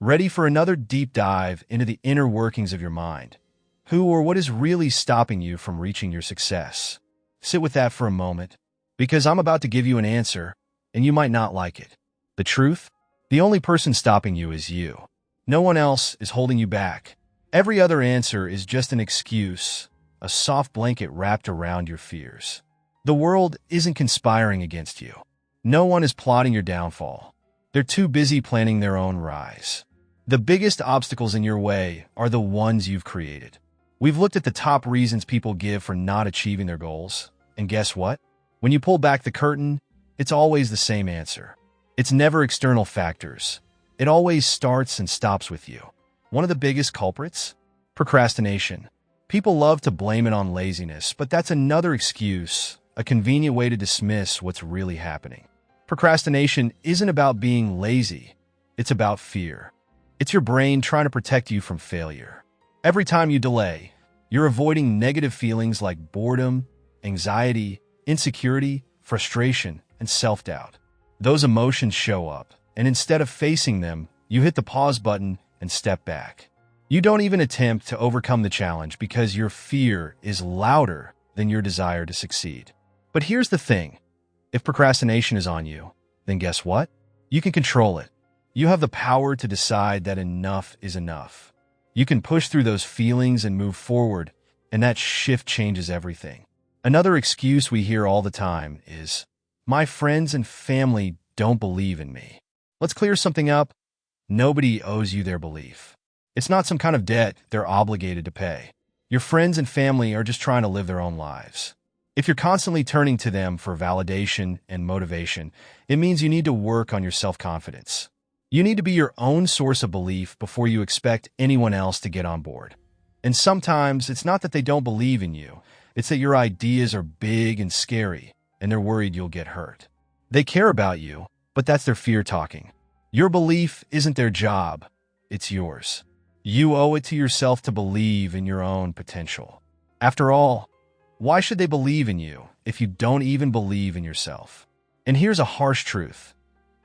Ready for another deep dive into the inner workings of your mind? Who or what is really stopping you from reaching your success? Sit with that for a moment, because I'm about to give you an answer, and you might not like it. The truth? The only person stopping you is you. No one else is holding you back. Every other answer is just an excuse, a soft blanket wrapped around your fears. The world isn't conspiring against you. No one is plotting your downfall. They're too busy planning their own rise. The biggest obstacles in your way are the ones you've created. We've looked at the top reasons people give for not achieving their goals, and guess what? When you pull back the curtain, it's always the same answer. It's never external factors. It always starts and stops with you. One of the biggest culprits? Procrastination. People love to blame it on laziness, but that's another excuse, a convenient way to dismiss what's really happening. Procrastination isn't about being lazy. It's about fear. It's your brain trying to protect you from failure. Every time you delay, you're avoiding negative feelings like boredom, anxiety, insecurity, frustration, and self-doubt. Those emotions show up, and instead of facing them, you hit the pause button and step back. You don't even attempt to overcome the challenge because your fear is louder than your desire to succeed. But here's the thing. If procrastination is on you, then guess what? You can control it. You have the power to decide that enough is enough. You can push through those feelings and move forward, and that shift changes everything. Another excuse we hear all the time is, "My friends and family don't believe in me." Let's clear something up. Nobody owes you their belief. It's not some kind of debt they're obligated to pay. Your friends and family are just trying to live their own lives. If you're constantly turning to them for validation and motivation, it means you need to work on your self-confidence. You need to be your own source of belief before you expect anyone else to get on board. And sometimes it's not that they don't believe in you, it's that your ideas are big and scary, and they're worried you'll get hurt. They care about you, but that's their fear talking. Your belief isn't their job, it's yours. You owe it to yourself to believe in your own potential. After all, why should they believe in you if you don't even believe in yourself? And here's a harsh truth.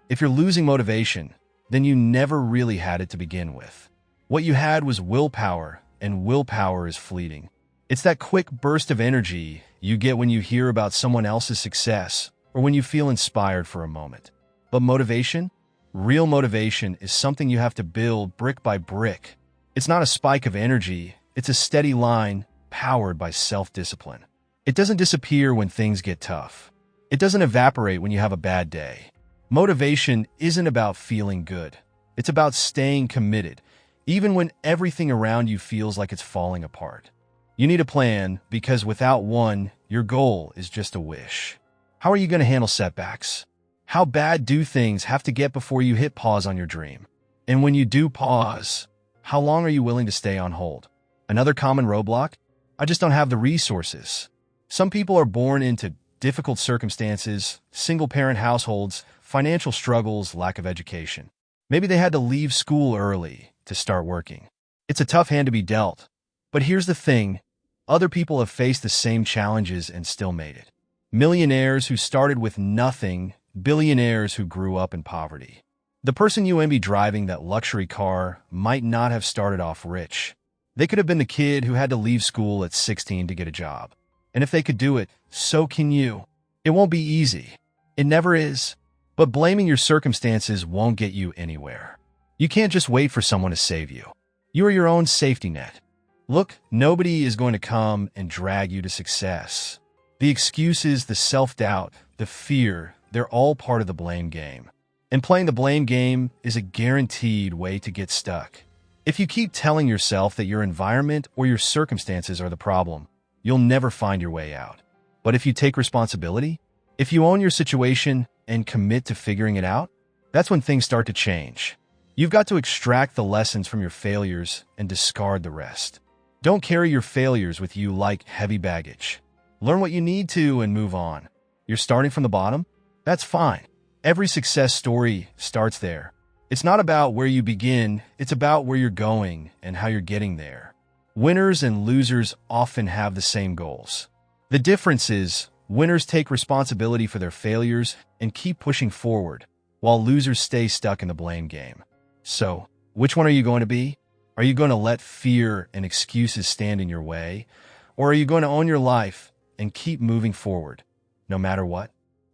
If you're losing motivation, then you never really had it to begin with. What you had was willpower, and willpower is fleeting. It's that quick burst of energy you get when you hear about someone else's success or when you feel inspired for a moment. But motivation? Real motivation is something you have to build brick by brick. It's not a spike of energy, it's a steady line powered by self-discipline. It doesn't disappear when things get tough. It doesn't evaporate when you have a bad day. Motivation isn't about feeling good. It's about staying committed, even when everything around you feels like it's falling apart. You need a plan because without one, your goal is just a wish. How are you going to handle setbacks? How bad do things have to get before you hit pause on your dream? And when you do pause, how long are you willing to stay on hold? Another common roadblock? I just don't have the resources. Some people are born into difficult circumstances, single-parent households, financial struggles, lack of education. Maybe they had to leave school early to start working. It's a tough hand to be dealt. But here's the thing. Other people have faced the same challenges and still made it. Millionaires who started with nothing, billionaires who grew up in poverty. The person you envy driving that luxury car might not have started off rich. They could have been the kid who had to leave school at 16 to get a job. And if they could do it, so can you. It won't be easy. It never is. But blaming your circumstances won't get you anywhere. You can't just wait for someone to save you. You are your own safety net. Look, nobody is going to come and drag you to success. The excuses, the self-doubt, the fear, they're all part of the blame game. And playing the blame game is a guaranteed way to get stuck. If you keep telling yourself that your environment or your circumstances are the problem, you'll never find your way out. But if you take responsibility, if you own your situation and commit to figuring it out, that's when things start to change. You've got to extract the lessons from your failures and discard the rest. Don't carry your failures with you like heavy baggage. Learn what you need to and move on. You're starting from the bottom? That's fine. Every success story starts there. It's not about where you begin, it's about where you're going and how you're getting there. Winners and losers often have the same goals. The difference is, winners take responsibility for their failures and keep pushing forward, while losers stay stuck in the blame game. So, Which one are you going to be? Are you going to let fear and excuses stand in your way? Or are you going to own your life and keep moving forward, no matter what?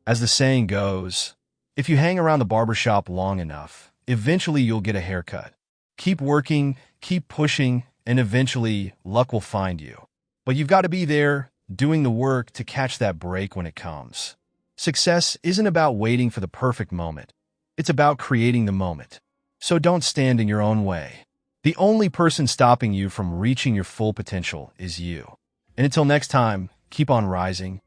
As the saying goes, if you hang around the barbershop long enough, eventually you'll get a haircut. Keep working, keep pushing, and eventually luck will find you. But you've got to be there, doing the work to catch that break when it comes. Success isn't about waiting for the perfect moment. It's about creating the moment. So don't stand in your own way. The only person stopping you from reaching your full potential is you. And until next time, keep on rising,